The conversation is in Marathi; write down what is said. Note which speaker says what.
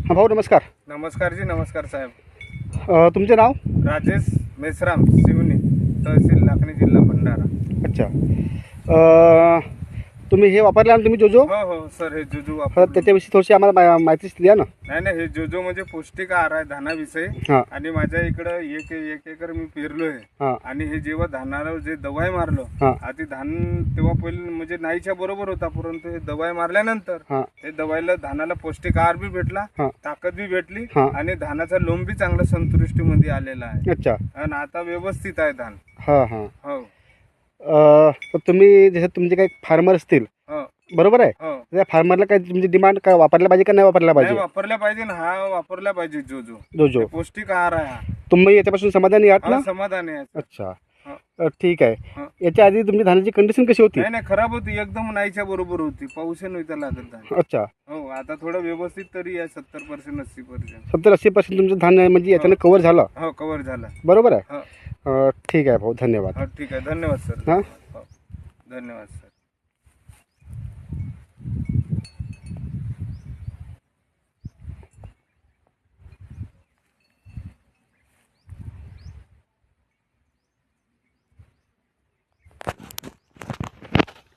Speaker 1: हां भाऊ नमस्कार.
Speaker 2: नमस्कार जी, नमस्कार साहेब.
Speaker 1: तुमचे नाव?
Speaker 2: राजेश मेश्राम, शिवनी, तहसील लाखनी, जिल्हा भंडारा.
Speaker 1: अच्छा. तुम्ही हे वापरले ना तुम्ही जोजो?
Speaker 2: हो हो सर, हे जोजो
Speaker 1: तर
Speaker 2: वापर.
Speaker 1: त्याच्याविषयी थोडीशी आम्हाला माहिती द्या ना.
Speaker 2: नाही, हे जोजो म्हणजे पौष्टिक आहार आहे धानाविषयी.
Speaker 1: हां
Speaker 2: आणि माझ्या इकडं एक एकर मी पेरलोय.
Speaker 1: हां
Speaker 2: आणि हे जेव्हा धानाला जे दवाई मारलो,
Speaker 1: हां
Speaker 2: आधी धान तेव्हा पहिले म्हणजे नाहीच्या बरोबर होता, परंतु हे दवाई मारल्यानंतर
Speaker 1: हां
Speaker 2: हे दवाईला धानाला पौष्टिक आहार बी भेटला,
Speaker 1: हां
Speaker 2: ताकद बी भेटली,
Speaker 1: हां.
Speaker 2: आणि धानाचा लोंब बी चांगला संतुष्टीमध्ये आलेला आहे.
Speaker 1: अच्छा.
Speaker 2: आणि आता व्यवस्थित आहे धान.
Speaker 1: हां हां.
Speaker 2: हो
Speaker 1: तर तुम्ही जसं तुमचे काही फार्मर असतील
Speaker 2: हो
Speaker 1: बरोबर आहे,
Speaker 2: हो.
Speaker 1: त्या फार्मरला काय तुमची डिमांड काय वापरल्या पाहिजे का नाही वापरल्या
Speaker 2: नाही,
Speaker 1: पाहिजे?
Speaker 2: वापरल्या पाहिजे ना, हा वापरल्या पाहिजे जोजो.
Speaker 1: जोजो
Speaker 2: हे पौष्टिक आहार आहे हा.
Speaker 1: तुम्ही याच्यापासून समाधानी आहात ना?
Speaker 2: हा, समाधान आहे.
Speaker 1: अच्छा.
Speaker 2: हो.
Speaker 1: ठीक आहे.
Speaker 2: हो.
Speaker 1: याच्या आधी तुमची धानाची कंडिशन कशी होती?
Speaker 2: नाही खराब होती, एकदम नाहीच्या बरोबर होती, पाऊस नव्हता लागत धान.
Speaker 1: अच्छा.
Speaker 2: हो, आता थोडं व्यवस्थित तरी आहे, 70% 80%.
Speaker 1: 70-80% तुमचं धान आहे म्हणजे याच्यानं कव्हर झालं
Speaker 2: हो, कव्हर झालं.
Speaker 1: बरोबर आहे.
Speaker 2: हो
Speaker 1: ठीक आहे भाऊ, धन्यवाद.
Speaker 2: हो, ठीक आहे, धन्यवाद सर.
Speaker 1: हां.
Speaker 2: हो, धन्यवाद सर.